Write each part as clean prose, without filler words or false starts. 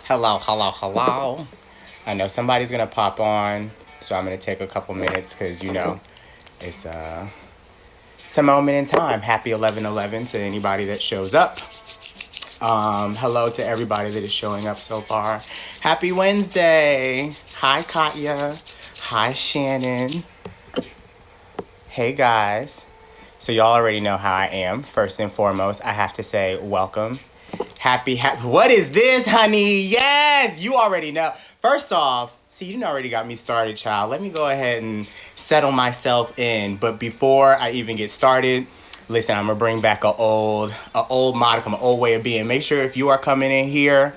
Hello, hello, hello. I know somebody's gonna pop on, so I'm gonna take a couple minutes because it's it's a moment in time. Happy 11/11 to anybody that shows up. Hello to everybody that is showing up so far. Happy Wednesday. Hi Katya. Hi Shannon. Hey guys. So y'all already know how I am. First and foremost, I have to say welcome. Happy. What is this, honey? Yes, you already know. First off, see, you already got me started, child. Let me go ahead and settle myself in. But before I even get started, listen, I'm gonna bring back a old modicum, an old way of being. Make sure if you are coming in here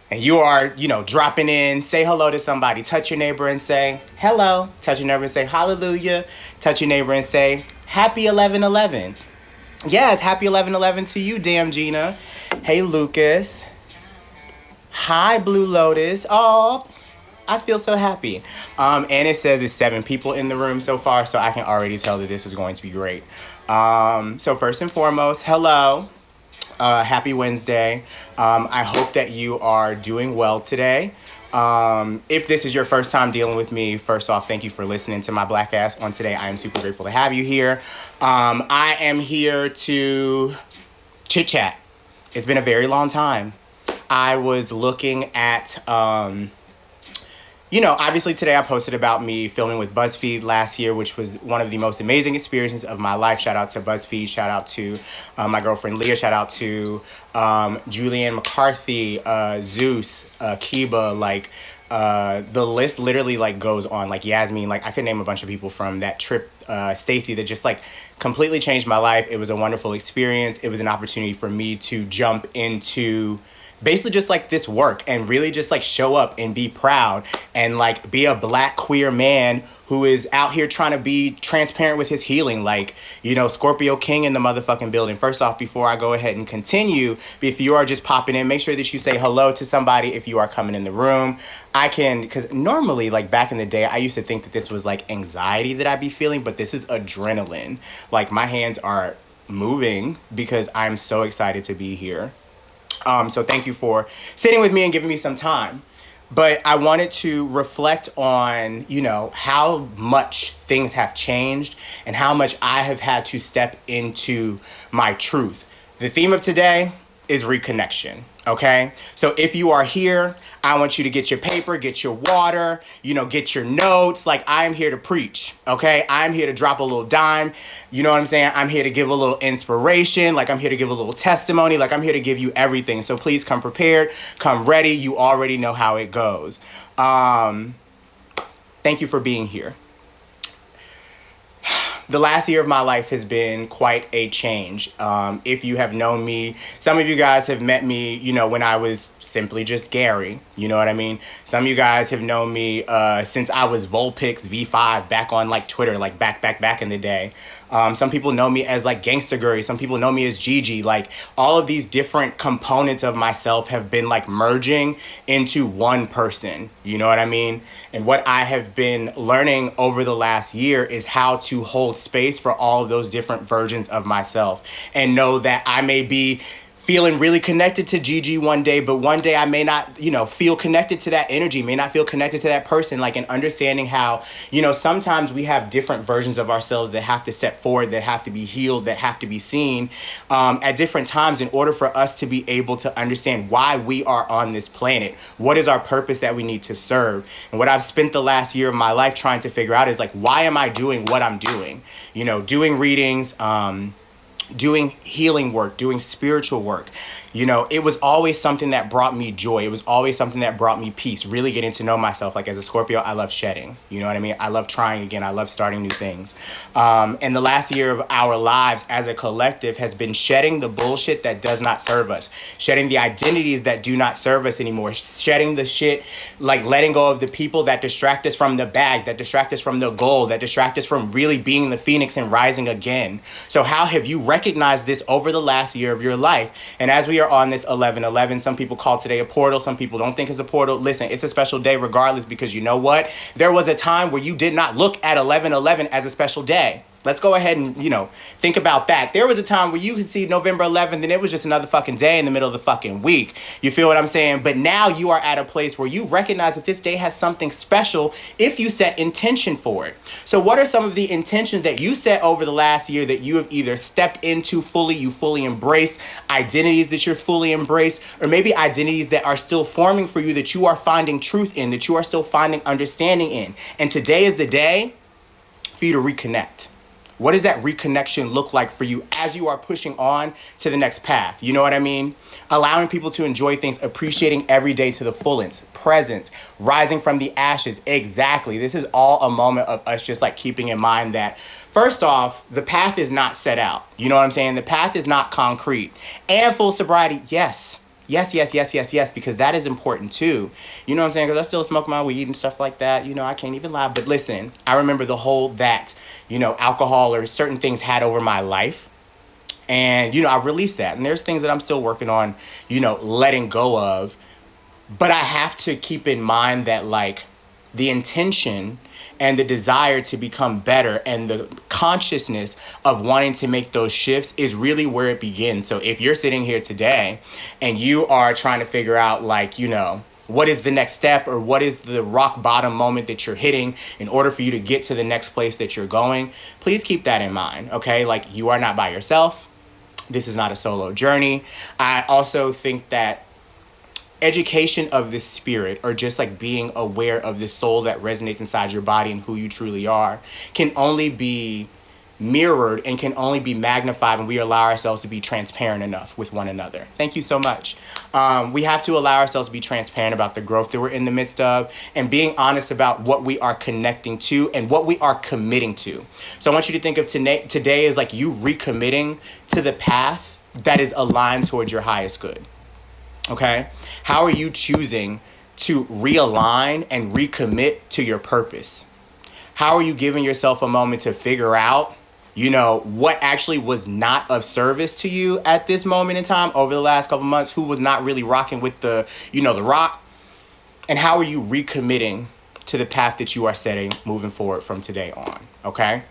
and you are, dropping in, say hello to somebody. Touch your neighbor and say hello. Touch your neighbor and say hallelujah. Touch your neighbor and say happy 11/11. Yes, happy 11/11 to you, damn Gina. Hey, Lucas. Hi, Blue Lotus. Oh, I feel so happy. And it says it's 7 people in the room so far, so I can already tell that this is going to be great. So first and foremost, hello. Happy Wednesday. I hope that you are doing well today. If this is your first time dealing with me, first off, thank you for listening to my black ass on today. I am super grateful to have you here. I am here to chit chat. It's been a very long time. I was looking at, obviously today I posted about me filming with BuzzFeed last year, which was one of the most amazing experiences of my life. Shout out to BuzzFeed. Shout out to my girlfriend Leah. Shout out to Julianne McCarthy, Zeus, Kiba. The list literally goes on. Yasmin. I could name a bunch of people from that trip. Stacy, that just completely changed my life. It was a wonderful experience. It was an opportunity for me to jump into basically just this work and really just show up and be proud and be a black queer man who is out here trying to be transparent with his healing. Scorpio King in the motherfucking building. First off, before I go ahead and continue, if you are just popping in, make sure that you say hello to somebody if you are coming in the room. Because normally, back in the day, I used to think that this was anxiety that I'd be feeling, but this is adrenaline. My hands are moving because I'm so excited to be here. So thank you for sitting with me and giving me some time. But I wanted to reflect on, how much things have changed and how much I have had to step into my truth. The theme of today is reconnection. Okay, so if you are here, I want you to get your paper, get your water, get your notes. I am here to preach. Okay, I'm here to drop a little dime. You know what I'm saying? I'm here to give a little inspiration. I'm here to give a little testimony. I'm here to give you everything. So please come prepared, come ready. You already know how it goes. Thank you for being here. The last year of my life has been quite a change. If you have known me, some of you guys have met me, when I was simply just Gary. You know what I mean? Some of you guys have known me since I was Volpix V5 back on Twitter, back in the day. Some people know me as Gangsta Guri. Some people know me as Gigi. All of these different components of myself have been merging into one person. You know what I mean? And what I have been learning over the last year is how to hold space for all of those different versions of myself and know that I may be feeling really connected to Gigi one day, but one day I may not, feel connected to that energy, may not feel connected to that person, and understanding how, sometimes we have different versions of ourselves that have to step forward, that have to be healed, that have to be seen at different times in order for us to be able to understand why we are on this planet. What is our purpose that we need to serve? And what I've spent the last year of my life trying to figure out is why am I doing what I'm doing? Doing readings, doing healing work, doing spiritual work. It was always something that brought me joy. It was always something that brought me peace, really getting to know myself. As a Scorpio, I love shedding. You know what I mean? I love trying again. I love starting new things. And the last year of our lives as a collective has been shedding the bullshit that does not serve us, shedding the identities that do not serve us anymore, shedding the shit, letting go of the people that distract us from the bag, that distract us from the goal, that distract us from really being the phoenix and rising again. So how have you recognized this over the last year of your life? And as we are on this 11/11, some people call today a portal. Some people don't think it's a portal. Listen, it's a special day regardless, because you know what? There was a time where you did not look at 11/11 as a special day. Let's go ahead and, think about that. There was a time where you could see November 11th and it was just another fucking day in the middle of the fucking week. You feel what I'm saying? But now you are at a place where you recognize that this day has something special if you set intention for it. So what are some of the intentions that you set over the last year that you have either stepped into fully, you fully embrace, identities that you're fully embraced, or maybe identities that are still forming for you that you are finding truth in, that you are still finding understanding in. And today is the day for you to reconnect. What does that reconnection look like for you as you are pushing on to the next path? You know what I mean? Allowing people to enjoy things, appreciating every day to the fullest, presence, rising from the ashes. Exactly. This is all a moment of us just like keeping in mind that, first off, the path is not set out. You know what I'm saying? The path is not concrete. And full sobriety, yes. Yes, because that is important too. You know what I'm saying? Because I still smoke my weed and stuff like that. I can't even lie. But listen, I remember the hold that, alcohol or certain things had over my life. And, I've released that. And there's things that I'm still working on, letting go of. But I have to keep in mind that, like, the intention and the desire to become better and the consciousness of wanting to make those shifts is really where it begins. So if you're sitting here today and you are trying to figure out, like, what is the next step or what is the rock bottom moment that you're hitting in order for you to get to the next place that you're going, please keep that in mind, okay? Like, you are not by yourself. This is not a solo journey. I also think that education of the spirit, or just like being aware of the soul that resonates inside your body and who you truly are, can only be mirrored and can only be magnified when we allow ourselves to be transparent enough with one another. Thank you so much. We have to allow ourselves to be transparent about the growth that we're in the midst of and being honest about what we are connecting to and what we are committing to. So I want you to think of today as like you recommitting to the path that is aligned towards your highest good. Okay? How are you choosing to realign and recommit to your purpose? How are you giving yourself a moment to figure out, what actually was not of service to you at this moment in time over the last couple months, who was not really rocking with the rock? And how are you recommitting to the path that you are setting moving forward from today on? Okay?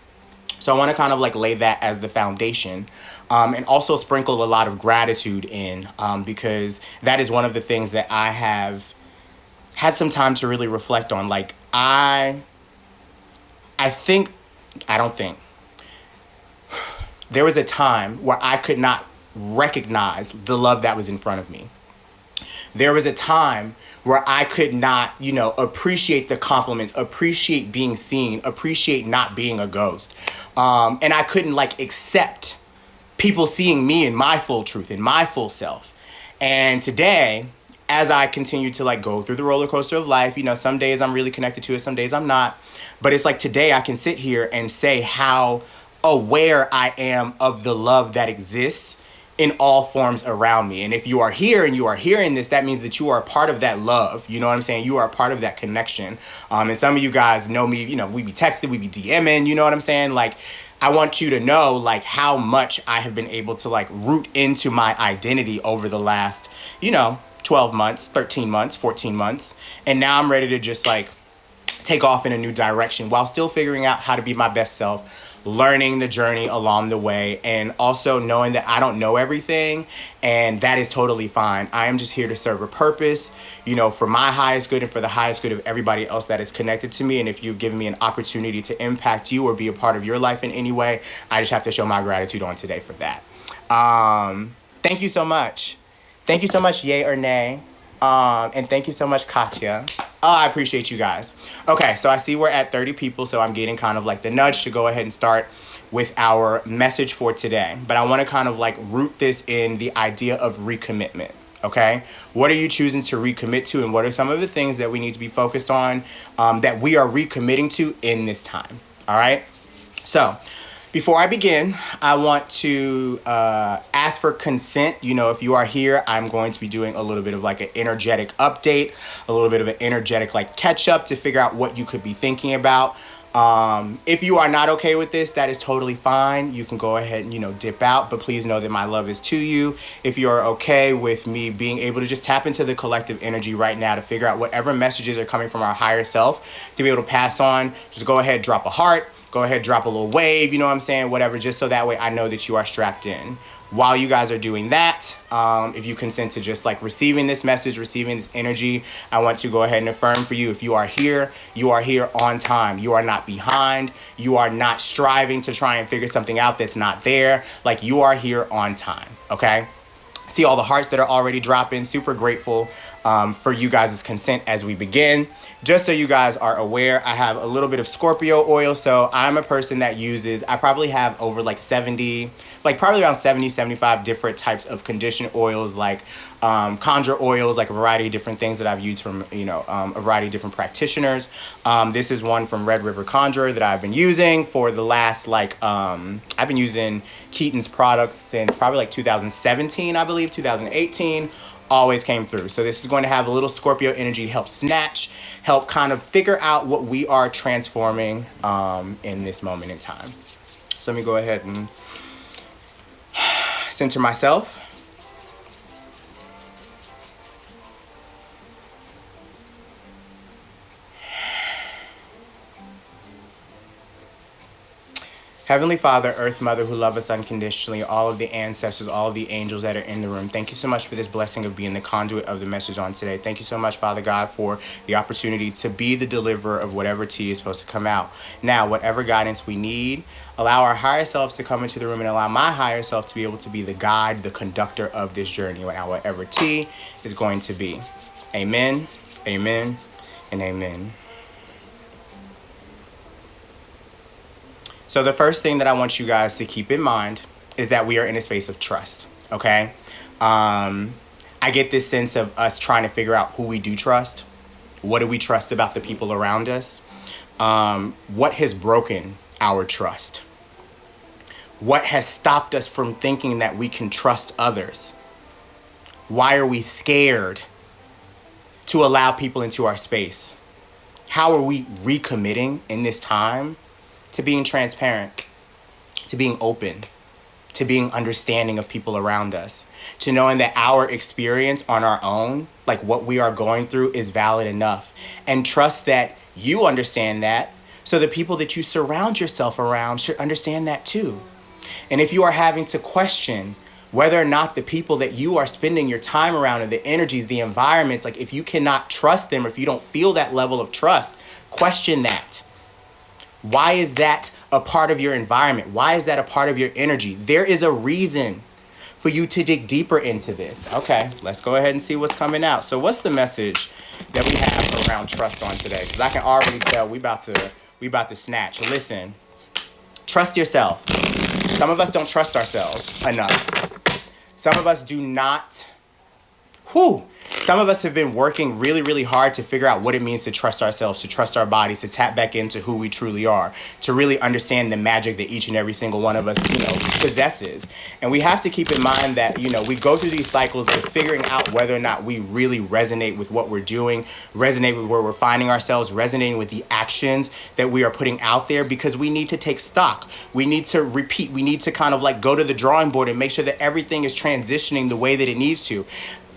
So I want to kind of like lay that as the foundation, and also sprinkle a lot of gratitude in, because that is one of the things that I have had some time to really reflect on. Like, there was a time where I could not recognize the love that was in front of me. There was a time where I could not, appreciate the compliments, appreciate being seen, appreciate not being a ghost. And I couldn't accept people seeing me in my full truth, in my full self. And today, as I continue to go through the roller coaster of life, some days I'm really connected to it, some days I'm not. But it's like today I can sit here and say how aware I am of the love that exists in all forms around me. And if you are here and you are hearing this, that means that you are a part of that love. You know what I'm saying? You are a part of that connection. And some of you guys know me, we be texting, we be DMing, you know what I'm saying? I want you to know how much I have been able to root into my identity over the last, 12 months, 13 months, 14 months. And now I'm ready to just take off in a new direction while still figuring out how to be my best self, learning the journey along the way, and also knowing that I don't know everything, and that is totally fine. I am just here to serve a purpose, for my highest good and for the highest good of everybody else that is connected to me. And if you've given me an opportunity to impact you or be a part of your life in any way, I just have to show my gratitude on today for that. Thank you so much. Thank you so much, yay or nay. And thank you so much, Katya. Oh, I appreciate you guys. Okay, so I see we're at 30 people, so I'm getting kind of the nudge to go ahead and start with our message for today. But I want to kind of root this in the idea of recommitment, okay? What are you choosing to recommit to, and what are some of the things that we need to be focused on that we are recommitting to in this time, all right? So before I begin, I want to ask for consent. If you are here, I'm going to be doing a little bit of an energetic update, a little bit of an energetic catch up to figure out what you could be thinking about. If you are not okay with this, that is totally fine. You can go ahead and, dip out, but please know that my love is to you. If you are okay with me being able to just tap into the collective energy right now to figure out whatever messages are coming from our higher self to be able to pass on, just go ahead, drop a heart. Go go ahead, drop a little wave, you know what I'm saying? Whatever, just so that way I know that you are strapped in. While you guys are doing that, if you consent to just like receiving this message, receiving this energy, I want to go ahead and affirm for you. If you are here on time. You are not behind. You are not striving to try and figure something out that's not there. Like, you are here on time, okay? See all the hearts that are already dropping. Super grateful for you guys' consent as we begin. Just so you guys are aware, I have a little bit of Scorpio oil. So I'm a person that uses, I probably have over like 70, like probably around 70, 75 different types of conditioner oils, like conjure oils, like a variety of different things that I've used from, a variety of different practitioners. This is one from Red River Conjurer that I've been using for the last, I've been using Keaton's products since probably like 2017, I believe, 2018. Always came through. So this is going to have a little Scorpio energy to help snatch, help kind of figure out what we are transforming in this moment in time. So let me go ahead and center myself. Heavenly Father, Earth Mother, who love us unconditionally, all of the ancestors, all of the angels that are in the room, thank you so much for this blessing of being the conduit of the message on today. Thank you so much, Father God, for the opportunity to be the deliverer of whatever tea is supposed to come out. Now, whatever guidance we need, allow our higher selves to come into the room and allow my higher self to be able to be the guide, the conductor of this journey, whatever tea is going to be. Amen, amen, and amen. So the first thing that I want you guys to keep in mind is that we are in a space of trust, okay? I get this sense of us trying to figure out who we do trust. What do we trust about the people around us? What has broken our trust? What has stopped us from thinking that we can trust others? Why are we scared to allow people into our space? How are we recommitting in this time to being transparent, to being open, to being understanding of people around us, to knowing that our experience on our own, like what we are going through, is valid enough, and trust that you understand that, so the people that you surround yourself around should understand that too. And if you are having to question whether or not the people that you are spending your time around and the energies, the environments, like if you cannot trust them, or if you don't feel that level of trust, question that. Why is that a part of your environment? Why is that a part of your energy? There is a reason for you to dig deeper into this. Okay, let's go ahead and see what's coming out. So what's the message that we have around trust on today? Because I can already tell we about to snatch. Listen, trust yourself. Some of us don't trust ourselves enough. Some of us do not. Some of us have been working really, really hard to figure out what it means to trust ourselves, to trust our bodies, to tap back into who we truly are, to really understand the magic that each and every single one of us, possesses. And we have to keep in mind that, we go through these cycles of figuring out whether or not we really resonate with what we're doing, resonate with where we're finding ourselves, resonating with the actions that we are putting out there, because we need to take stock. We need to repeat. We need to kind of like go to the drawing board and make sure that everything is transitioning the way that it needs to.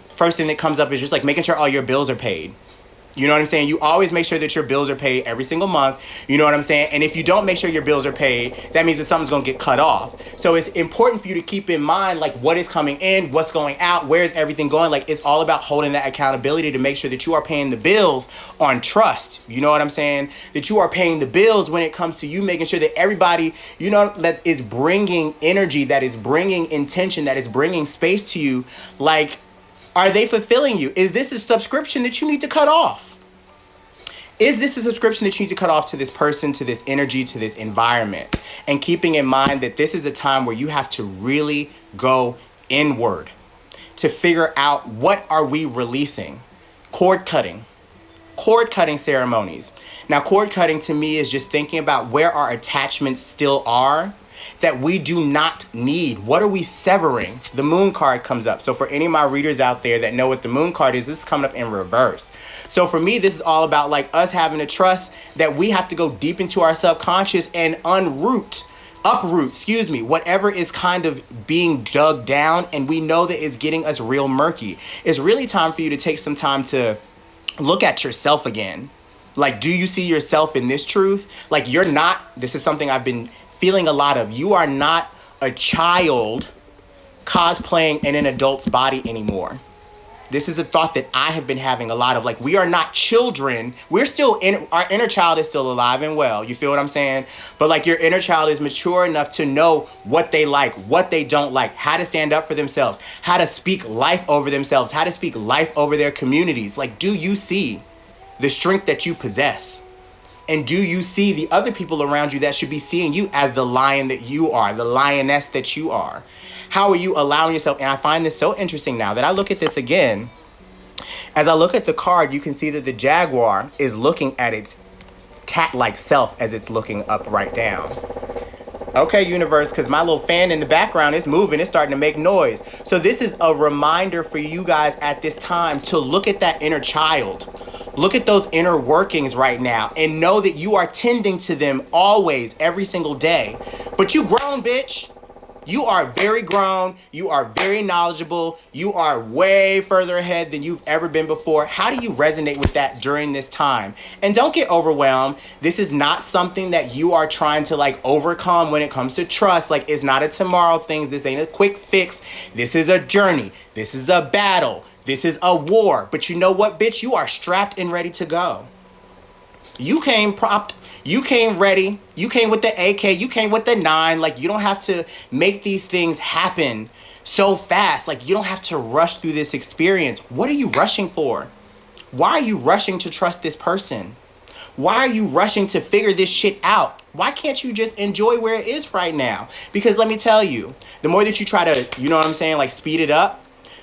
First thing that comes up is just like making sure all your bills are paid. You know what I'm saying? You always make sure that your bills are paid every single month. You know what I'm saying? And if you don't make sure your bills are paid, that means that something's going to get cut off. So it's important for you to keep in mind, like, what is coming in, what's going out, where is everything going? Like, it's all about holding that accountability to make sure that you are paying the bills on trust. You know what I'm saying? That you are paying the bills when it comes to you making sure that everybody, that is bringing energy, that is bringing intention, that is bringing space to you, like, are they fulfilling you? Is this a subscription that you need to cut off? Is this a subscription that you need to cut off to this person, to this energy, to this environment? And keeping in mind that this is a time where you have to really go inward to figure out, what are we releasing? Cord cutting ceremonies. Now, cord cutting to me is just thinking about where our attachments still are that we do not need. What are we severing? The moon card comes up. So for any of my readers out there that know what the moon card is, this is coming up in reverse. So for me, this is all about like us having to trust that we have to go deep into our subconscious and uproot, whatever is kind of being dug down, and we know that it's getting us real murky. It's really time for you to take some time to look at yourself again. Like, do you see yourself in this truth? Like, you're not, this is something I've been feeling a lot of. You are not a child cosplaying in an adult's body anymore. This is a thought that I have been having a lot of. Like, we are not children. We're still in, our inner child is still alive and well. You feel what I'm saying? But like, your inner child is mature enough to know what they like, what they don't like, how to stand up for themselves, how to speak life over themselves, how to speak life over their communities. Like, do you see the strength that you possess? And do you see the other people around you that should be seeing you as the lion that you are, the lioness that you are? How are you allowing yourself? And I find this so interesting now that I look at this again. As I look at the card, you can see that the jaguar is looking at its cat-like self as it's looking up right down. Okay, universe, because my little fan in the background is moving. It's starting to make noise. So this is a reminder for you guys at this time to look at that inner child. Look at those inner workings right now and know that you are tending to them always, every single day. But you grown, bitch. You are very grown. You are very knowledgeable. You are way further ahead than you've ever been before. How do you resonate with that during this time? And don't get overwhelmed. This is not something that you are trying to like overcome when it comes to trust. Like, it's not a tomorrow thing. This ain't a quick fix. This is a journey. This is a battle. This is a war. But you know what, bitch? You are strapped and ready to go. You came propped. You came ready. You came with the AK. You came with the 9. Like, you don't have to make these things happen so fast. Like, you don't have to rush through this experience. What are you rushing for? Why are you rushing to trust this person? Why are you rushing to figure this shit out? Why can't you just enjoy where it is right now? Because let me tell you, the more that you try to, you know what I'm saying, like speed it up,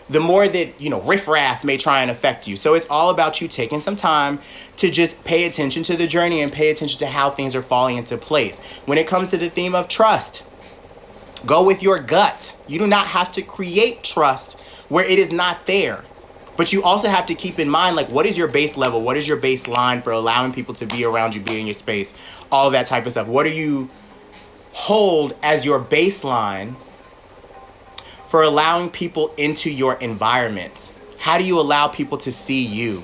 the more that, you know, riffraff may try and affect you. So it's all about you taking some time to just pay attention to the journey and pay attention to how things are falling into place. When it comes to the theme of trust, go with your gut. You do not have to create trust where it is not there. But you also have to keep in mind, like, what is your base level? What is your baseline for allowing people to be around you, be in your space, all of that type of stuff? What do you hold as your baseline for allowing people into your environment? How do you allow people to see you?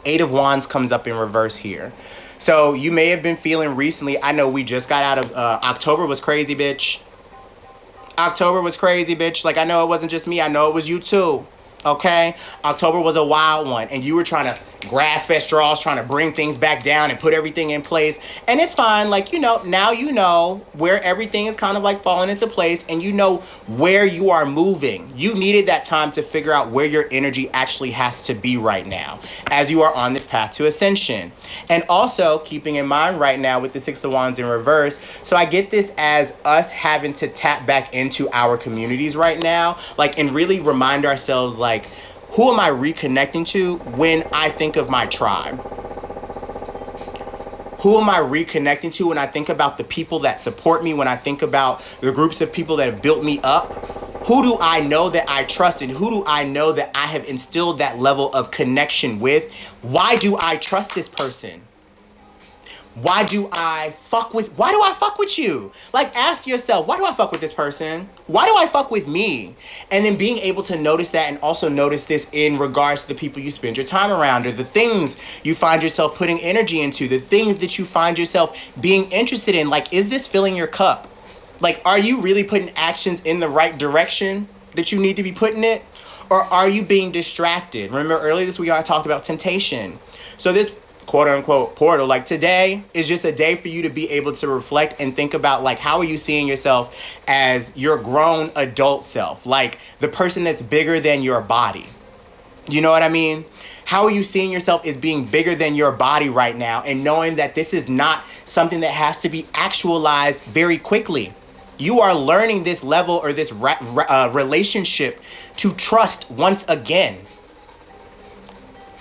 8 of Wands comes up in reverse here. So you may have been feeling recently, I know we just got out of, October was crazy, bitch. October was crazy, bitch. Like, I know it wasn't just me. I know it was you too. Okay? October was a wild one. And you were trying to grasp at straws, trying to bring things back down and put everything in place. And it's fine. Like, you know, now you know where everything is kind of like falling into place and you know where you are moving. You needed that time to figure out where your energy actually has to be right now as you are on this path to ascension. And also keeping in mind right now with the 6 of Wands in reverse. So I get this as us having to tap back into our communities right now, like, and really remind ourselves, like, who am I reconnecting to when I think of my tribe? Who am I reconnecting to when I think about the people that support me, when I think about the groups of people that have built me up? Who do I know that I trust and who do I know that I have instilled that level of connection with? Why do I trust this person? Why do I fuck with you? Like, ask yourself, why do I fuck with this person? Why do I fuck with me? And then being able to notice that and also notice this in regards to the people you spend your time around or the things you find yourself putting energy into, the things that you find yourself being interested in. Like, is this filling your cup? Like, are you really putting actions in the right direction that you need to be putting it? Or are you being distracted? Remember earlier this week I talked about temptation. So this quote unquote portal, like, today is just a day for you to be able to reflect and think about, like, how are you seeing yourself as your grown adult self, like the person that's bigger than your body. You know what I mean? How are you seeing yourself as being bigger than your body right now and knowing that this is not something that has to be actualized very quickly? You are learning this level or this relationship to trust once again.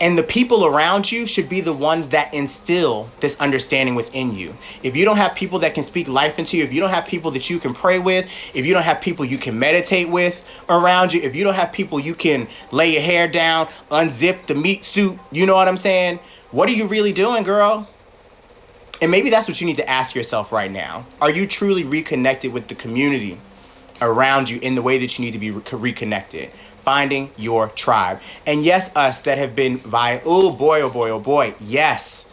And the people around you should be the ones that instill this understanding within you. If you don't have people that can speak life into you, if you don't have people that you can pray with, if you don't have people you can meditate with around you, if you don't have people you can lay your hair down, unzip the meat suit, you know what I'm saying? What are you really doing, girl? And maybe that's what you need to ask yourself right now. Are you truly reconnected with the community around you in the way that you need to be reconnected? Finding your tribe. And yes, us that have been oh boy, yes.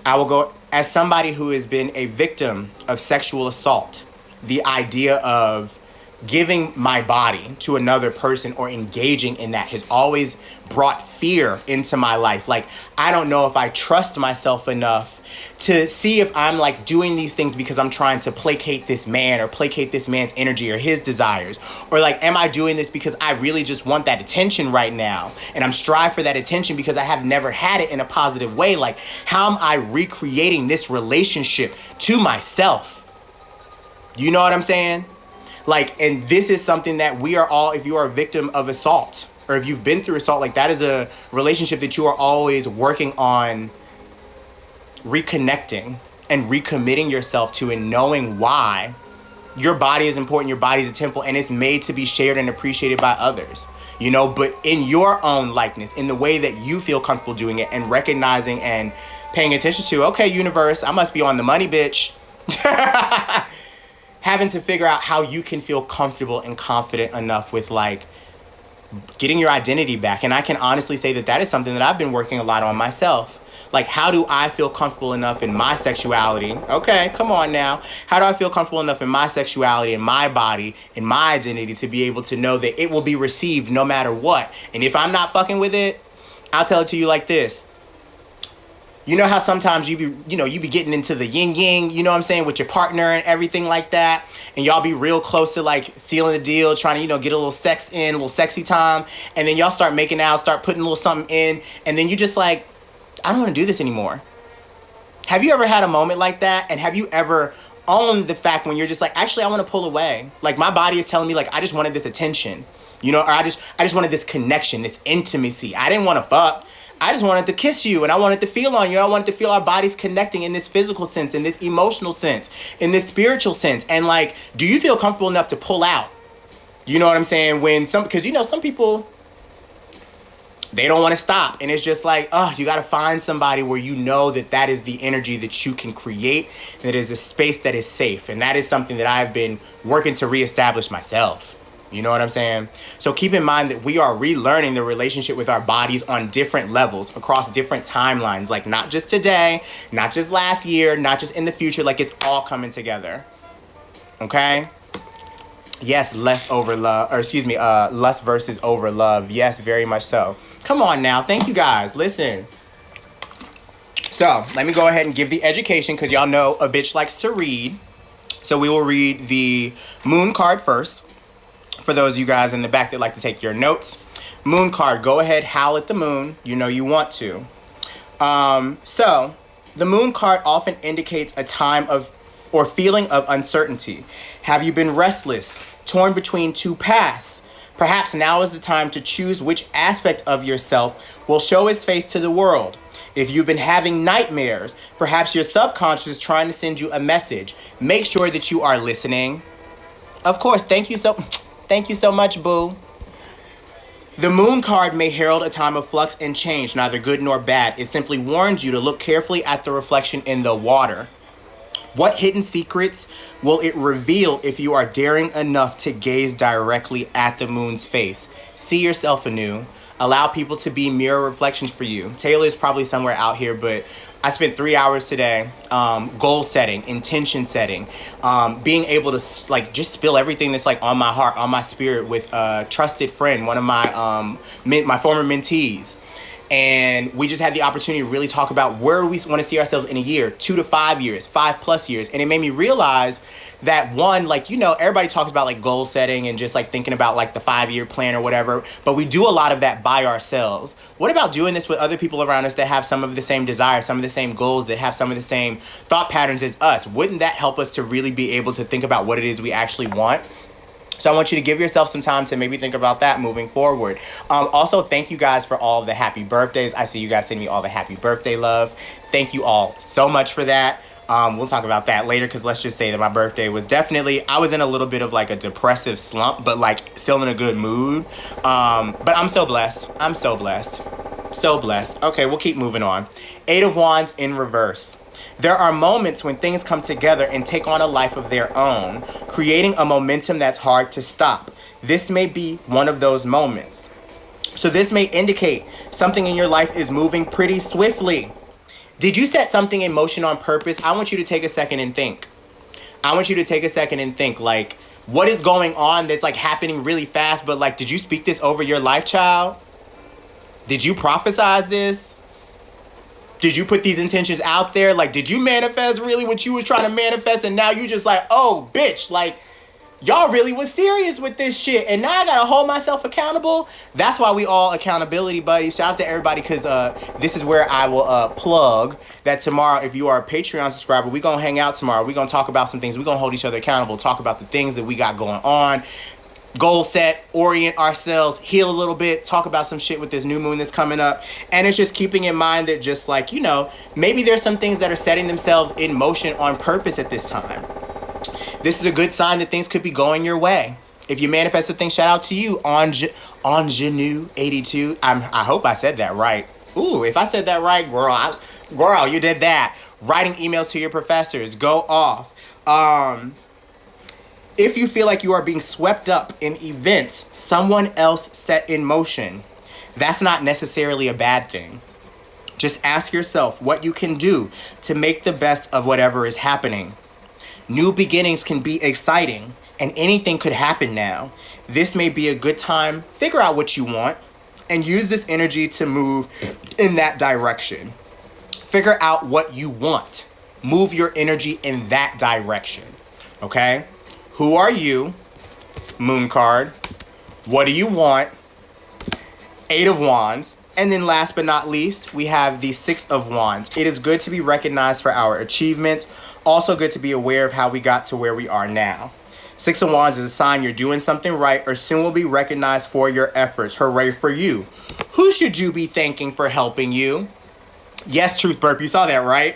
I will go as somebody who has been a victim of sexual assault. The idea of giving my body to another person or engaging in that has always brought fear into my life. Like, I don't know if I trust myself enough to see if I'm like doing these things because I'm trying to placate this man or placate this man's energy or his desires. Or like, am I doing this because I really just want that attention right now? And I'm striving for that attention because I have never had it in a positive way. Like, how am I recreating this relationship to myself? You know what I'm saying? Like, and this is something that we are all, if you are a victim of assault or if you've been through assault, like that is a relationship that you are always working on reconnecting and recommitting yourself to, and knowing why your body is important, your body is a temple, and it's made to be shared and appreciated by others, you know, but in your own likeness, in the way that you feel comfortable doing it, and recognizing and paying attention to, okay, universe, I must be on the money, bitch. Having to figure out how you can feel comfortable and confident enough with like getting your identity back. And I can honestly say that that is something that I've been working a lot on myself. Like, how do I feel comfortable enough in my sexuality? Okay, come on now. How do I feel comfortable enough in my sexuality, in my body, in my identity to be able to know that it will be received no matter what? And if I'm not fucking with it, I'll tell it to you like this. You know how sometimes you be getting into the yin yang, you know what I'm saying, with your partner and everything like that, and y'all be real close to like sealing the deal, trying to, you know, get a little sex in, a little sexy time, and then y'all start making out, start putting a little something in, and then you just like, I don't want to do this anymore. Have you ever had a moment like that? And have you ever owned the fact when you're just like, actually, I want to pull away. Like, my body is telling me like, I just wanted this attention, you know, or I just wanted this connection, this intimacy. I didn't want to fuck. I just wanted to kiss you, and I wanted to feel on you. I wanted to feel our bodies connecting in this physical sense, in this emotional sense, in this spiritual sense. And like, do you feel comfortable enough to pull out? You know what I'm saying? Because you know, some people, they don't want to stop. And it's just like, oh, you got to find somebody where you know that that is the energy that you can create, that is a space that is safe. And that is something that I've been working to reestablish myself. You know what I'm saying? So keep in mind that we are relearning the relationship with our bodies on different levels across different timelines. Like, not just today, not just last year, not just in the future. Like, it's all coming together. Okay? Yes, lust versus over love. Yes, very much so. Come on now. Thank you guys. Listen. So let me go ahead and give the education, because y'all know a bitch likes to read. So we will read the moon card first. For those of you guys in the back that like to take your notes. Moon card, go ahead, howl at the moon. You know you want to. So the moon card often indicates a time of or feeling of uncertainty. Have you been restless, torn between two paths? Perhaps now is the time to choose which aspect of yourself will show its face to the world. If you've been having nightmares, perhaps your subconscious is trying to send you a message. Make sure that you are listening. Of course, thank you so much, boo. The moon card may herald a time of flux and change, neither good nor bad. It simply warns you to look carefully at the reflection in the water. What hidden secrets will it reveal if you are daring enough to gaze directly at the moon's face? See yourself anew. Allow people to be mirror reflections for you. Taylor's probably somewhere out here, but I spent 3 hours today goal setting, intention setting, being able to like just spill everything that's like on my heart, on my spirit with a trusted friend, one of my my former mentees. And we just had the opportunity to really talk about where we want to see ourselves in a year, 2 to 5 years, 5+ years. And it made me realize that one, like, you know, everybody talks about like goal setting and just like thinking about like the 5-year plan or whatever, but we do a lot of that by ourselves. What about doing this with other people around us that have some of the same desires, some of the same goals, that have some of the same thought patterns as us? Wouldn't that help us to really be able to think about what it is we actually want? So I want you to give yourself some time to maybe think about that moving forward. Also, thank you guys for all of the happy birthdays. I see you guys sending me all the happy birthday love. Thank you all so much for that. We'll talk about that later, because let's just say that my birthday was definitely, I was in a little bit of like a depressive slump, but like still in a good mood. But I'm so blessed. I'm so blessed. So blessed. Okay, we'll keep moving on. 8 of Wands in reverse. There are moments when things come together and take on a life of their own, creating a momentum that's hard to stop. This may be one of those moments. So this may indicate something in your life is moving pretty swiftly. Did you set something in motion on purpose? I want you to take a second and think. I want you to take a second and think, like, what is going on that's like happening really fast, but like, did you speak this over your life, child? Did you prophesize this? Did you put these intentions out there? Like, did you manifest really what you was trying to manifest? And now you just like, oh, bitch, like, y'all really was serious with this shit. And now I gotta hold myself accountable. That's why we all accountability buddies. Shout out to everybody, because this is where I will plug that tomorrow, if you are a Patreon subscriber, we gonna hang out tomorrow. We gonna talk about some things. We gonna hold each other accountable, talk about the things that we got going on. Goal set, orient ourselves, heal a little bit, talk about some shit with this new moon that's coming up. And it's just keeping in mind that just like, you know, maybe there's some things that are setting themselves in motion on purpose at this time. This is a good sign that things could be going your way. If you manifested things, shout out to you, Ingenue 82. I hope I said that right. Ooh, if I said that right, girl, you did that. Writing emails to your professors, go off. If you feel like you are being swept up in events someone else set in motion, that's not necessarily a bad thing. Just ask yourself what you can do to make the best of whatever is happening. New beginnings can be exciting, and anything could happen now. This may be a good time. Figure out what you want and use this energy to move in that direction. Figure out what you want. Move your energy in that direction. Okay? Who are you? Moon card. What do you want? 8 of Wands. And then last but not least, we have the 6 of Wands. It is good to be recognized for our achievements. Also good to be aware of how we got to where we are now. 6 of Wands is a sign you're doing something right or soon will be recognized for your efforts. Hooray for you. Who should you be thanking for helping you? Yes, Truth Burp, you saw that, right?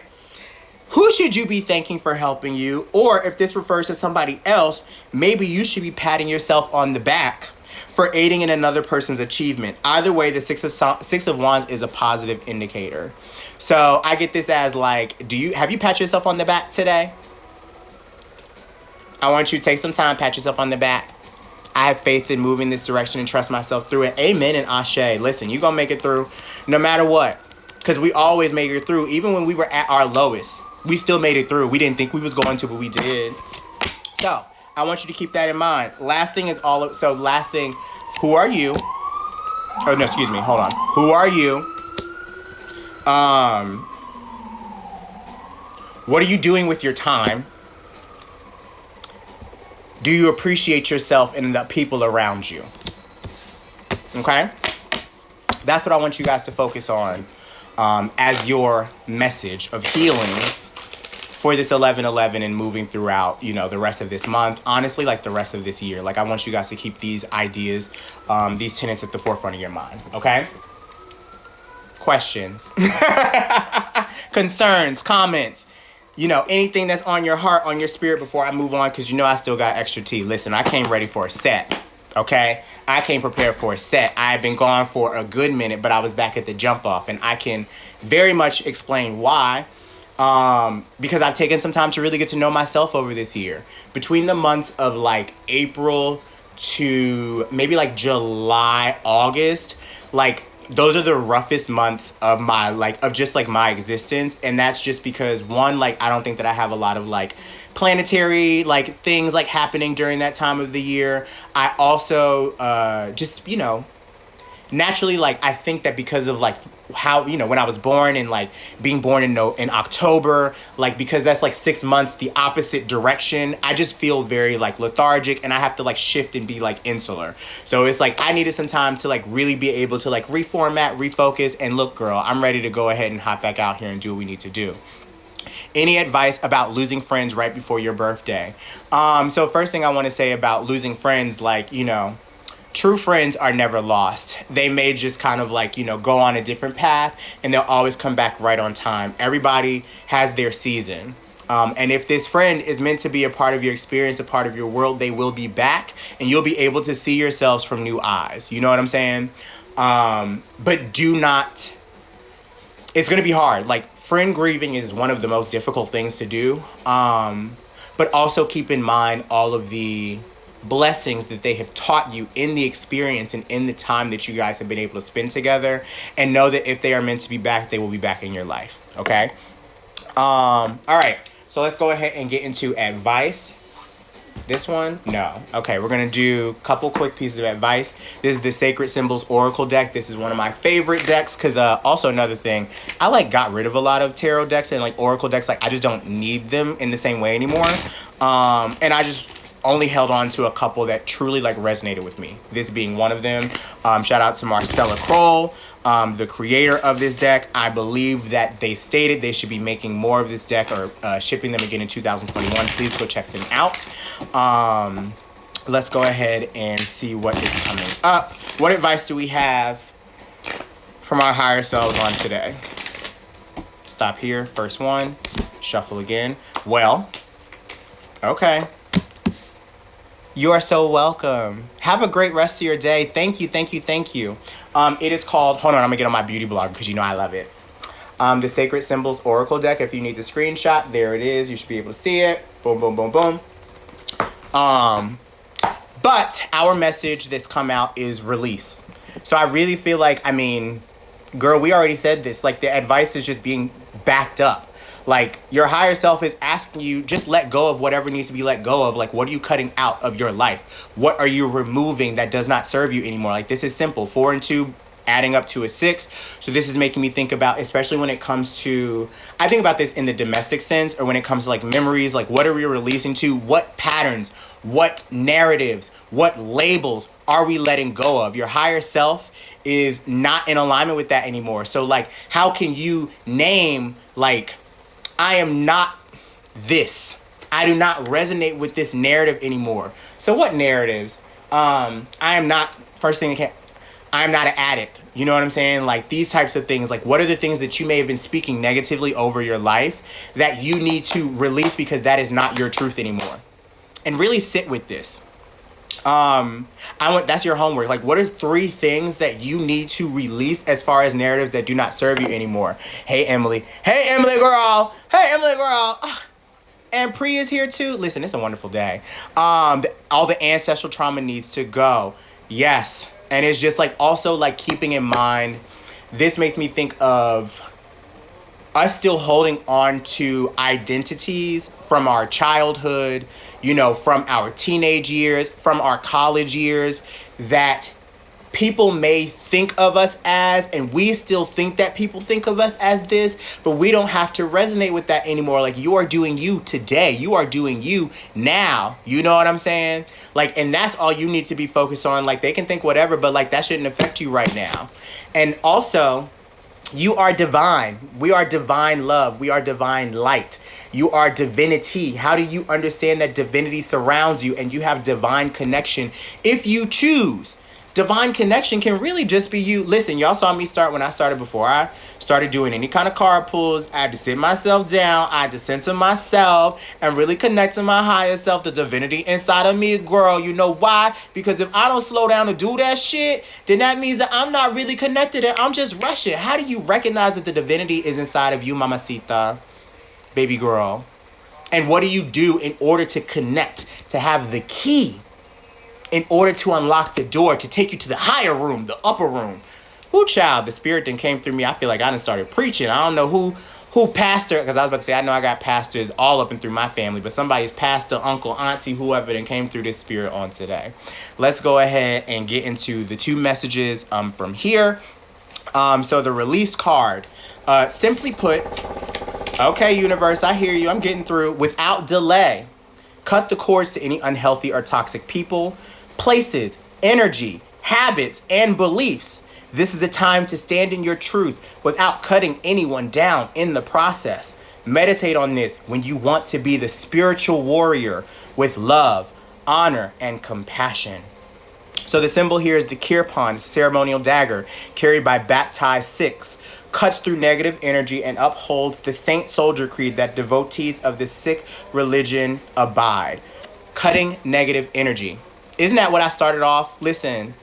Who should you be thanking for helping you? Or if this refers to somebody else, maybe you should be patting yourself on the back for aiding in another person's achievement. Either way, the 6 of Wands is a positive indicator. So I get this as like, have you pat yourself on the back today? I want you to take some time, pat yourself on the back. I have faith in moving this direction and trust myself through it. Amen and ashe. Listen, you're going to make it through no matter what. Because we always make it through. Even when we were at our lowest, we still made it through. We didn't think we was going to, but we did. So I want you to keep that in mind. Last thing, who are you? Oh, no, excuse me. Hold on. Who are you? What are you doing with your time? Do you appreciate yourself and the people around you? Okay? That's what I want you guys to focus on as your message of healing for this 11/11 and moving throughout, the rest of this month. Honestly, like the rest of this year. Like I want you guys to keep these ideas, these tenets at the forefront of your mind. Okay? Questions, concerns, comments, anything that's on your heart, on your spirit before I move on, because I still got extra tea. Listen, I came ready for a set, okay? I came prepared for a set. I had been gone for a good minute, but I was back at the jump off, and I can very much explain why, because I've taken some time to really get to know myself over this year. Between the months of like April to maybe like July, August, like those are the roughest months of my my existence. And that's just because one, like I don't think that I have a lot of like planetary like things like happening during that time of the year. I also naturally, like I think that because of like how when I was born and like being born in October, like because that's like 6 months the opposite direction, I just feel very like lethargic and I have to like shift and be like insular. So it's like I needed some time to like really be able to like reformat, refocus, and look, girl, I'm ready to go ahead and hop back out here and do what we need to do. Any advice about losing friends right before your birthday? So first thing I want to say about losing friends, like true friends are never lost. They may just kind of like, go on a different path and they'll always come back right on time. Everybody has their season. And if this friend is meant to be a part of your experience, a part of your world, they will be back and you'll be able to see yourselves from new eyes. You know what I'm saying? But do not, it's going to be hard. Like friend grieving is one of the most difficult things to do. But also keep in mind all of the blessings that they have taught you in the experience and in the time that you guys have been able to spend together. And know that if they are meant to be back, they will be back in your life. Okay? All right. So let's go ahead and get into advice. This one? No. Okay, we're going to do a couple quick pieces of advice. This is the Sacred Symbols Oracle deck. This is one of my favorite decks because also another thing, I got rid of a lot of tarot decks and Oracle decks. I just don't need them in the same way anymore. And I just only held on to a couple that truly resonated with me. This being one of them. Shout out to Marcella Kroll, the creator of this deck. I believe that they stated they should be making more of this deck or shipping them again in 2021. Please go check them out. Let's go ahead and see what is coming up. What advice do we have from our higher selves on today? Stop here. First one. Shuffle again. Well, okay. You are so welcome. Have a great rest of your day. Thank you, thank you, thank you. It is called, hold on, I'm gonna get on my beauty blog because I love it. The Sacred Symbols Oracle deck. If you need the screenshot, there it is. You should be able to see it. Boom, boom, boom, boom. But our message that's come out is release. So I really feel girl, we already said this. The advice is just being backed up. Your higher self is asking you, just let go of whatever needs to be let go of. What are you cutting out of your life? What are you removing that does not serve you anymore? This is simple. 4 and 2 adding up to a 6. So this is making me think about, especially when it comes to, I think about this in the domestic sense, or when it comes to memories, what are we releasing to? What patterns, what narratives, what labels are we letting go of? Your higher self is not in alignment with that anymore. So how can you name I am not this. I do not resonate with this narrative anymore. So what narratives? I am not, first thing I am not an addict. You know what I'm saying? These types of things. What are the things that you may have been speaking negatively over your life that you need to release because that is not your truth anymore? And really sit with this. That's your homework. What are 3 things that you need to release as far as narratives that do not serve you anymore? Hey, Emily. Hey, Emily girl. Hey, Emily girl. And Pri is here too. Listen, it's a wonderful day. All the ancestral trauma needs to go. Yes. And it's just also keeping in mind, this makes me think of us still holding on to identities from our childhood, from our teenage years, from our college years, that people may think of us as, and we still think that people think of us as this, but we don't have to resonate with that anymore. You are doing you today. You are doing you now. You know what I'm saying? And that's all you need to be focused on. They can think whatever, but that shouldn't affect you right now. And also, you are divine. We are divine love. We are divine light. You are divinity. How do you understand that divinity surrounds you and you have divine connection if you choose? Divine connection can really just be you. Listen, y'all saw me start when I started, before I started doing any kind of card pulls. I had to sit myself down. I had to center myself and really connect to my higher self, the divinity inside of me, girl. You know why? Because if I don't slow down to do that shit, then that means that I'm not really connected and I'm just rushing. How do you recognize that the divinity is inside of you, mamacita, baby girl? And what do you do in order to connect, to have the key, in order to unlock the door, to take you to the higher room, the upper room? Whoo, child, the spirit then came through me. I feel like I done started preaching. I don't know who pastor, because I was about to say, I know I got pastors all up and through my family, but somebody's pastor, uncle, auntie, whoever then came through this spirit on today. Let's go ahead and get into the 2 messages from here. So the release card, simply put, okay, universe, I hear you. I'm getting through. Without delay, cut the cords to any unhealthy or toxic people, places, energy, habits, and beliefs. This is a time to stand in your truth without cutting anyone down in the process. Meditate on this when you want to be the spiritual warrior with love, honor, and compassion. So the symbol here is the kirpan, ceremonial dagger, carried by baptized Sikhs, cuts through negative energy and upholds the saint soldier creed that devotees of the Sikh religion abide. Cutting negative energy. Isn't that what I started off? Listen,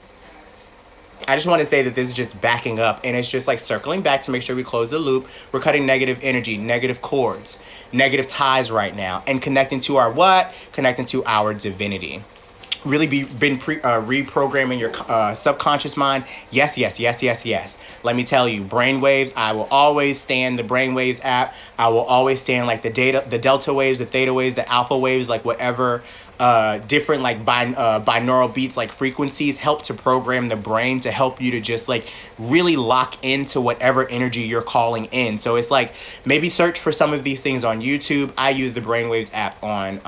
I just want to say that this is just backing up, and it's just circling back to make sure we close the loop. We're cutting negative energy, negative cords, negative ties right now, and connecting to our what? Connecting to our divinity. really been reprogramming your subconscious mind? Yes, yes, yes, yes, yes. Let me tell you, brainwaves. I will always stand the brainwaves app. I will always stand like the delta waves, the theta waves, the alpha waves, like whatever different like binaural beats, like frequencies, help to program the brain to help you to just like really lock into whatever energy you're calling in. So it's like, maybe search for some of these things on YouTube. I use the brainwaves app on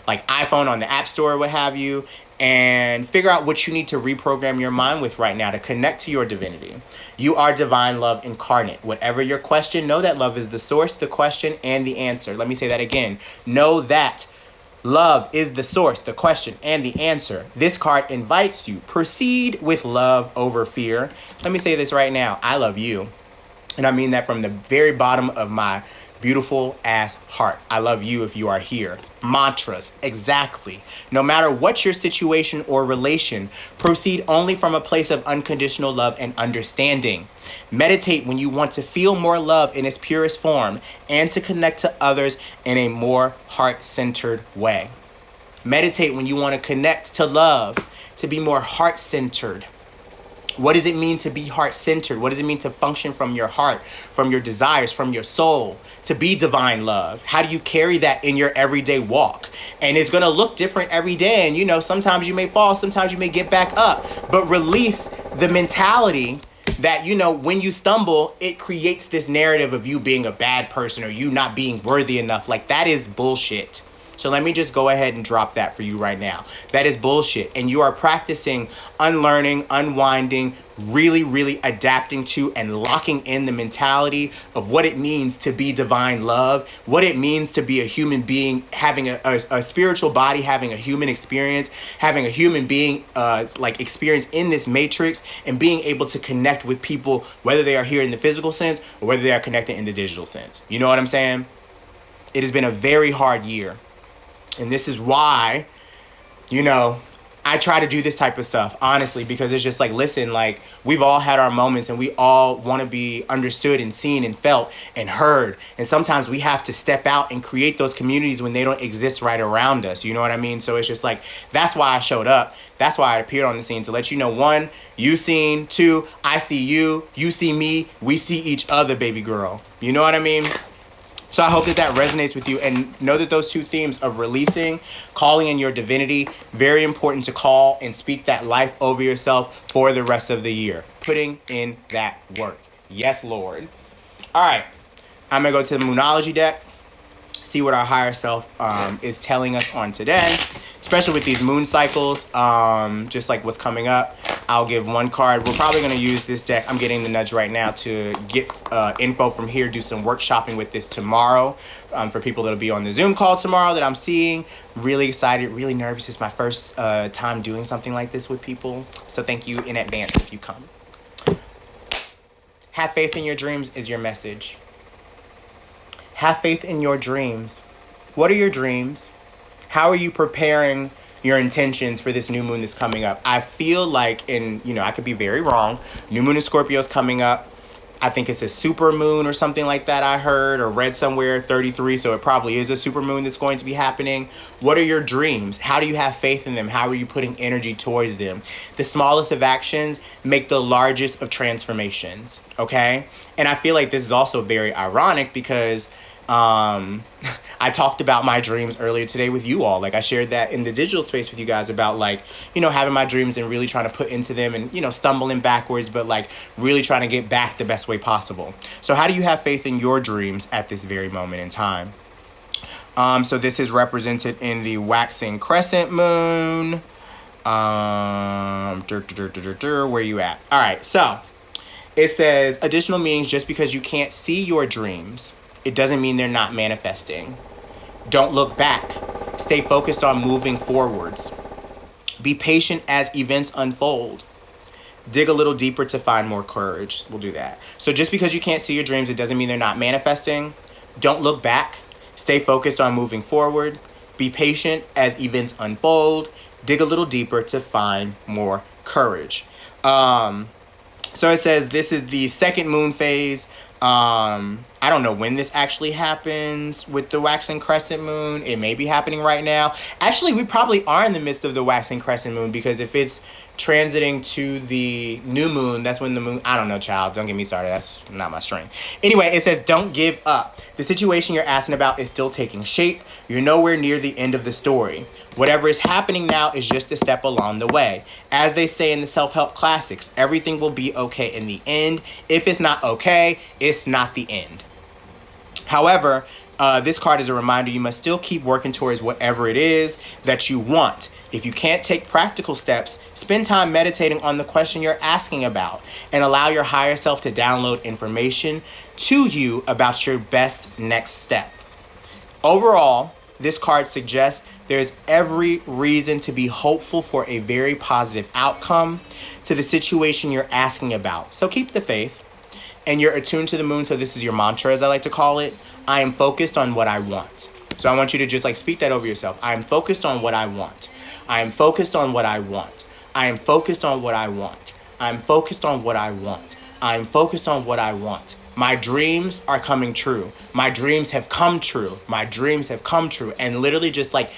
like iPhone, on the App Store, what have you, and figure out what you need to reprogram your mind with right now to connect to your divinity. You are divine love incarnate. Whatever your question, know that love is the source, the question, and the answer. Let me say that again. Know that love is the source, the question, and the answer. This card invites you. Proceed with love over fear. Let me say this right now. I love you. And I mean that from the very bottom of my beautiful ass heart. I love you if you are here. Mantras, exactly. No matter what your situation or relation, proceed only from a place of unconditional love and understanding. Meditate when you want to feel more love in its purest form and to connect to others in a more heart-centered way. Meditate when you want to connect to love, to be more heart-centered. What does it mean to be heart-centered? What does it mean to function from your heart, from your desires, from your soul, to be divine love? How do you carry that in your everyday walk? And it's going to look different every day. And, you know, sometimes you may fall, sometimes you may get back up. But release the mentality that, you know, when you stumble, it creates this narrative of you being a bad person or you not being worthy enough. Like, that is bullshit. So let me just go ahead and drop that for you right now. That is bullshit. And you are practicing unlearning, unwinding, really, really adapting to and locking in the mentality of what it means to be divine love, what it means to be a human being, having a spiritual body, having a human experience, having a human being like experience in this matrix, and being able to connect with people, whether they are here in the physical sense or whether they are connected in the digital sense. You know what I'm saying? It has been a very hard year. And this is why, you know, I try to do this type of stuff, honestly, because it's just like, listen, like, we've all had our moments and we all want to be understood and seen and felt and heard. And sometimes we have to step out and create those communities when they don't exist right around us. You know what I mean? So it's just like, that's why I showed up. That's why I appeared on the scene, to let you know, one, you seen, two, I see you, you see me, we see each other, baby girl. You know what I mean? So I hope that that resonates with you, and know that those two themes of releasing, calling in your divinity, very important to call and speak that life over yourself for the rest of the year. Putting in that work. Yes, Lord. All right. I'm going to go to the Moonology deck, see what our higher self is telling us on today, especially with these moon cycles, just like what's coming up. I'll give one card. We're probably going to use this deck. I'm getting the nudge right now to get info from here, do some workshopping with this tomorrow for people that'll be on the Zoom call tomorrow that I'm seeing. Really excited, really nervous. It's my first time doing something like this with people. So thank you in advance if you come. Have faith in your dreams is your message. Have faith in your dreams. What are your dreams? How are you preparing your intentions for this new moon that's coming up? I feel like, and you know, I could be very wrong, new moon in Scorpio is coming up. I think it's a super moon or something like that, I heard or read somewhere, 33, so it probably is a super moon that's going to be happening. What are your dreams? How do you have faith in them? How are you putting energy towards them? The smallest of actions make the largest of transformations, okay? And I feel like this is also very ironic because I talked about my dreams earlier today with you all. Like, I shared that in the digital space with you guys about, like, you know, having my dreams and really trying to put into them and, you know, stumbling backwards, but like really trying to get back the best way possible. So how do you have faith in your dreams at this very moment in time? So this is represented in the waxing crescent moon. Where you at? All right. So it says additional meanings. Just because you can't see your dreams, it doesn't mean they're not manifesting. Don't look back. Stay focused on moving forwards. Be patient as events unfold. Dig a little deeper to find more courage. We'll do that. So just because you can't see your dreams, it doesn't mean they're not manifesting. Don't look back. Stay focused on moving forward. Be patient as events unfold. Dig a little deeper to find more courage. So it says this is the second moon phase. I don't know when this actually happens with the waxing crescent moon. It may be happening right now. Actually, we probably are in the midst of the waxing crescent moon, because if it's transiting to the new moon, that's when the moon, I don't know, child. Don't get me started. That's not my strength. Anyway, it says don't give up. The situation you're asking about is still taking shape. You're nowhere near the end of the story. Whatever is happening now is just a step along the way. As they say in the self-help classics, everything will be okay in the end. If it's not okay, it's not the end. However, this card is a reminder you must still keep working towards whatever it is that you want. If you can't take practical steps, spend time meditating on the question you're asking about and allow your higher self to download information to you about your best next step. Overall, this card suggests there's every reason to be hopeful for a very positive outcome to the situation you're asking about. So keep the faith. And you're attuned to the moon, so this is your mantra, as I like to call it. I am focused on what I want. So I want you to just like speak that over yourself. I am focused on what I want. I am focused on what I want. I am focused on what I want. I am focused on what I want. I am focused on what I want. My dreams are coming true. My dreams have come true. My dreams have come true. And literally just like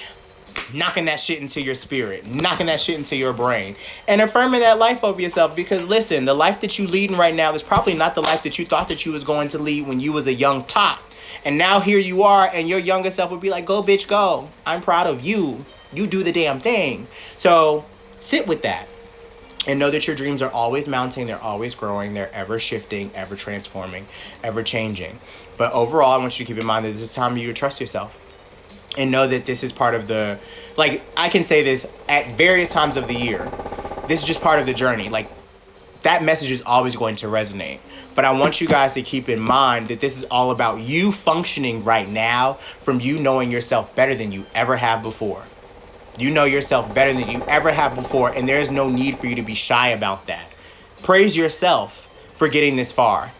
knocking that shit into your spirit, knocking that shit into your brain, and affirming that life over yourself. Because listen, the life that you leading right now is probably not the life that you thought that you was going to lead when you was a young tot. And now here you are, and your younger self would be like, go bitch, go. I'm proud of you. You do the damn thing. So sit with that and know that your dreams are always mounting, they're always growing, they're ever shifting, ever transforming, ever changing. But overall, I want you to keep in mind that this is time for you to trust yourself. And know that this is part of the, like, I can say this at various times of the year. This is just part of the journey. Like, that message is always going to resonate. But I want you guys to keep in mind that this is all about you functioning right now from you knowing yourself better than you ever have before. You know yourself better than you ever have before, and there is no need for you to be shy about that. Praise yourself for getting this far.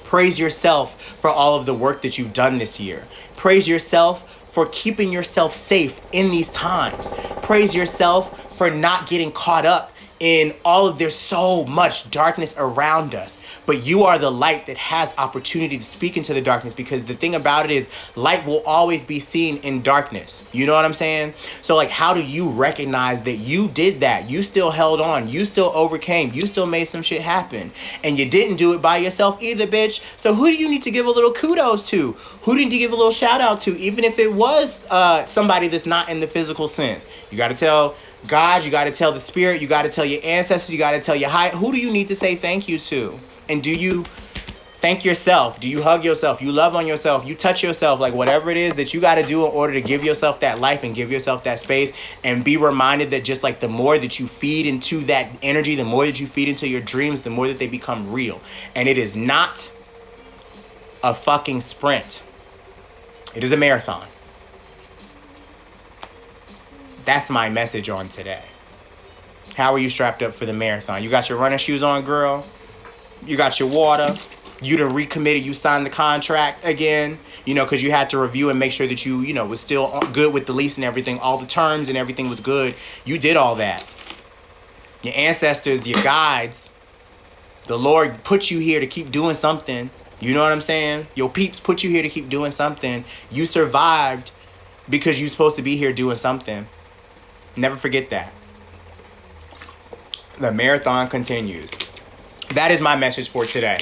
Praise yourself for all of the work that you've done this year. Praise yourself for keeping yourself safe in these times. Praise yourself for not getting caught up in all of, there's so much darkness around us, but you are the light that has opportunity to speak into the darkness, because the thing about it is light will always be seen in darkness. You know what I'm saying? So like, how do you recognize that you did that? You still held on, you still overcame, you still made some shit happen, and you didn't do it by yourself either, bitch. So who do you need to give a little kudos to? Who do you need to give a little shout out to? Even if it was somebody that's not in the physical sense. You got to tell God, you got to tell the spirit, you got to tell your ancestors, you got to tell your high. Who do you need to say thank you to? And do you thank yourself? Do you hug yourself? You love on yourself? You touch yourself? Like, whatever it is that you got to do in order to give yourself that life and give yourself that space, and be reminded that just like the more that you feed into that energy, the more that you feed into your dreams, the more that they become real. And it is not a fucking sprint. It is a marathon. That's my message on today. How are you strapped up for the marathon? You got your running shoes on, girl? You got your water? You done recommitted, you signed the contract again, you know, because you had to review and make sure that you know, was still good with the lease and everything. All the terms and everything was good. You did all that. Your ancestors, your guides, the Lord put you here to keep doing something. You know what I'm saying? Your peeps put you here to keep doing something. You survived because you're supposed to be here doing something. Never forget that. The marathon continues. That is my message for today.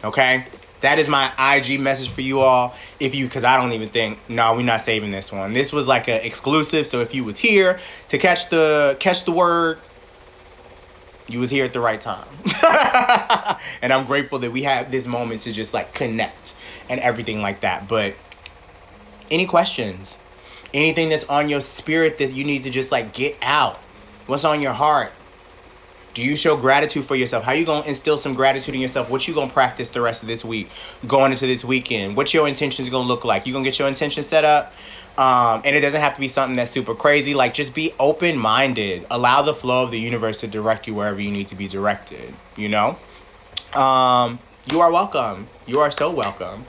Okay? That is my IG message for you all. Because I don't even think, no, we're not saving this one. This was like an exclusive. So if you was here to catch the word, you was here at the right time. And I'm grateful that we have this moment to just like connect and everything like that. But any questions? Anything that's on your spirit that you need to just like get out? What's on your heart? Do you show gratitude for yourself? How you going to instill some gratitude in yourself? What you going to practice the rest of this week? Going into this weekend? What your intentions going to look like? You going to get your intentions set up? And it doesn't have to be something that's super crazy. Like, just be open-minded. Allow the flow of the universe to direct you wherever you need to be directed, you know? You are welcome. You are so welcome.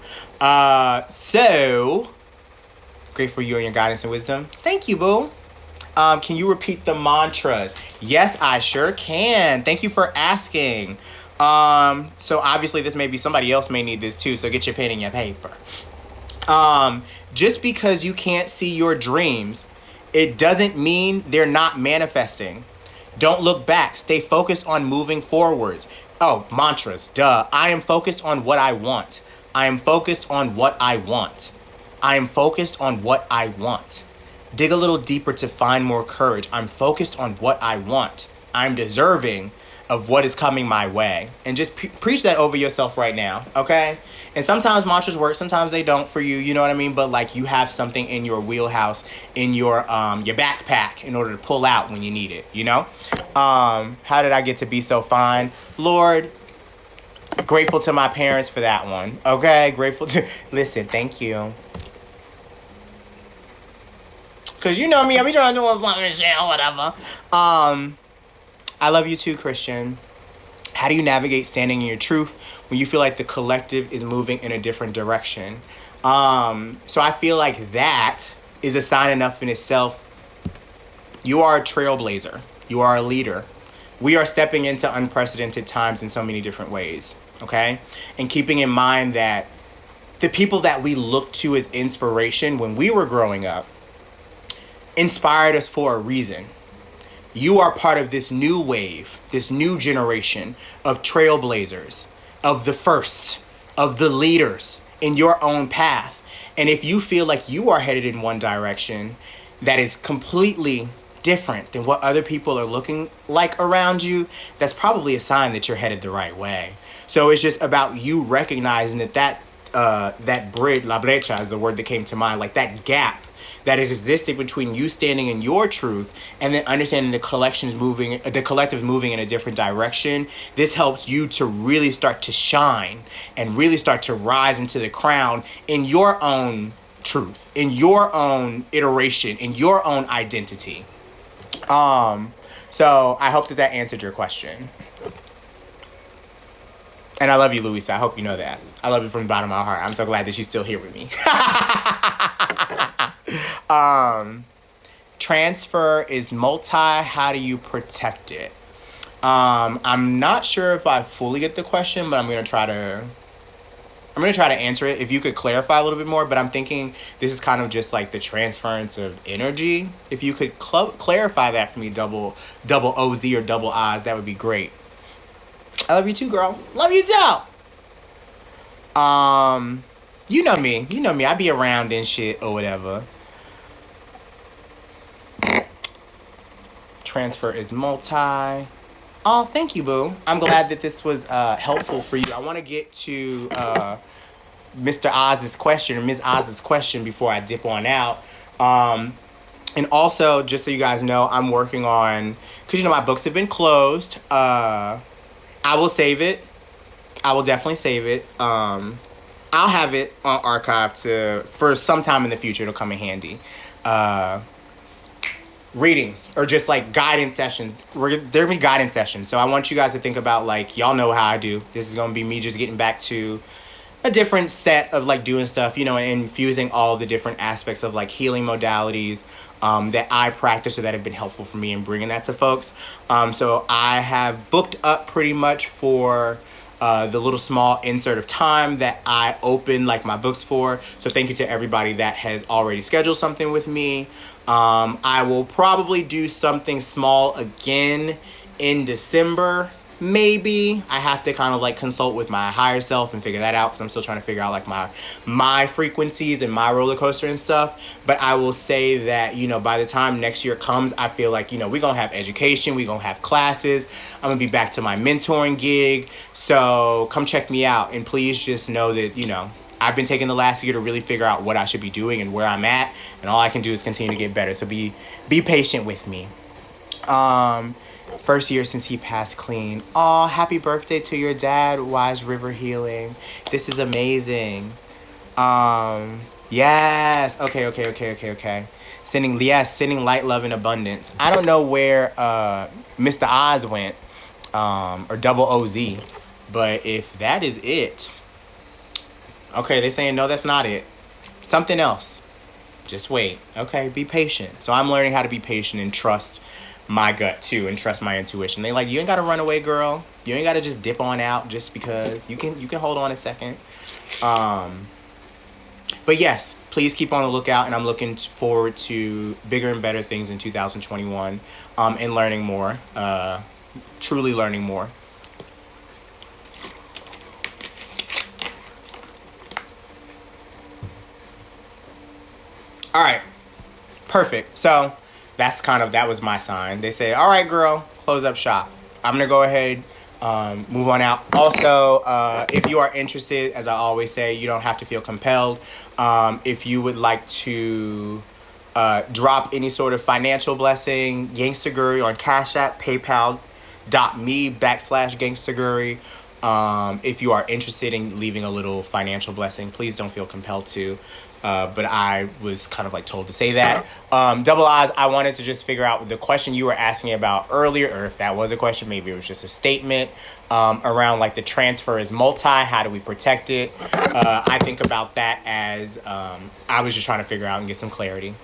So grateful for you and your guidance and wisdom. Thank you, boo. Can you repeat the mantras? Yes, I sure can. Thank you for asking. So obviously this may be somebody else may need this too. So get your pen and your paper. Just because you can't see your dreams, it doesn't mean they're not manifesting. Don't look back. Stay focused on moving forwards. Oh, mantras. Duh. I am focused on what I want. I am focused on what I want. I am focused on what I want. Dig a little deeper to find more courage. I'm focused on what I want. I'm deserving of what is coming my way. And just preach that over yourself right now, okay? And sometimes mantras work, sometimes they don't for you, you know what I mean? But like you have something in your wheelhouse, in your backpack in order to pull out when you need it, you know? How did I get to be so fine? Lord, grateful to my parents for that one, okay? Grateful to, listen, thank you. Cause you know me, I be trying to do something, shit, or whatever. I love you too, Christian. How do you navigate standing in your truth when you feel like the collective is moving in a different direction? So I feel like that is a sign enough in itself. You are a trailblazer. You are a leader. We are stepping into unprecedented times in so many different ways, okay? And keeping in mind that the people that we look to as inspiration when we were growing up inspired us for a reason. You are part of this new wave, this new generation of trailblazers, of the firsts, of the leaders in your own path. And if you feel like you are headed in one direction that is completely different than what other people are looking like around you, that's probably a sign that you're headed the right way. So it's just about you recognizing that bridge, la brecha is the word that came to mind, like that gap that is existing between you standing in your truth and then understanding the collective moving in a different direction. This helps you to really start to shine and really start to rise into the crown in your own truth, in your own iteration, in your own identity. So I hope that answered your question. And I love you, Louisa. I hope you know that. I love you from the bottom of my heart. I'm so glad that you're still here with me. Transfer is multi. How do you protect it? I'm not sure if I fully get the question, but I'm gonna try to answer it. If you could clarify a little bit more, but I'm thinking this is kind of just like the transference of energy. If you could clarify that for me, double OZ or double Oz, that would be great. I love you too, girl. Love you too. You know me. I be around and shit or whatever. Transfer is multi. Oh, thank you, boo. I'm glad that this was helpful for you. I want to get to Mr. Oz's question or Ms. Oz's question before I dip on out. And also, just so you guys know, I'm working on, because my books have been closed. I will save it. I will definitely save it. I'll have it on archive for some time in the future. It'll come in handy. Readings or just like guidance sessions. There'll be guidance sessions. So I want you guys to think about, like, y'all know how I do. This is going to be me just getting back to a different set of like doing stuff, and infusing all the different aspects of like healing modalities that I practice or that have been helpful for me and bringing that to folks. So I have booked up pretty much for the little small insert of time that I open like my books for. So thank you to everybody that has already scheduled something with me. I will probably do something small again in December. Maybe I have to kind of like consult with my higher self and figure that out, because I'm still trying to figure out like my frequencies and my roller coaster and stuff. But I will say that, by the time next year comes, I feel like, we're going to have education. We're going to have classes. I'm going to be back to my mentoring gig. So come check me out. And please just know that, I've been taking the last year to really figure out what I should be doing and where I'm at. And all I can do is continue to get better. So be patient with me. First year since he passed clean. Oh, happy birthday to your dad, Wise River Healing. This is amazing. Yes. Okay. Sending light, love, and abundance. I don't know where Mr. Oz went, or double OZ, but if that is it, okay, they're saying no, that's not it. Something else. Just wait. Okay, be patient. So I'm learning how to be patient and trust my gut too, and trust my intuition. They like, you ain't gotta run away, girl. You ain't gotta just dip on out just because. You can hold on a second. But yes, please keep on the lookout, and I'm looking forward to bigger and better things in 2021, and learning more, truly learning more. All right, perfect. So that was my sign. They say, all right, girl, close up shop. I'm gonna go ahead, move on out. Also, if you are interested, as I always say, you don't have to feel compelled. If you would like to drop any sort of financial blessing, Gangsta on Cash App, PayPal.me/Gangsta. If you are interested in leaving a little financial blessing, please don't feel compelled to. But I was kind of like told to say that. Double Eyes, I wanted to just figure out the question you were asking about earlier, or if that was a question, maybe it was just a statement, around like the transfer is multi, how do we protect it? I think about that as, I was just trying to figure out and get some clarity.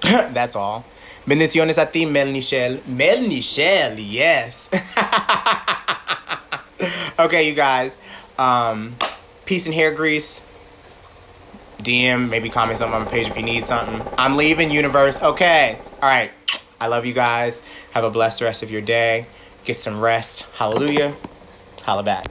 That's all. Bendiciones a ti, Mel Nichelle. Mel Nichelle, yes. Okay, you guys. Peace and hair grease. DM, maybe comment something on my page if you need something. I'm leaving, universe. Okay. All right. I love you guys. Have a blessed rest of your day. Get some rest. Hallelujah. Holla back.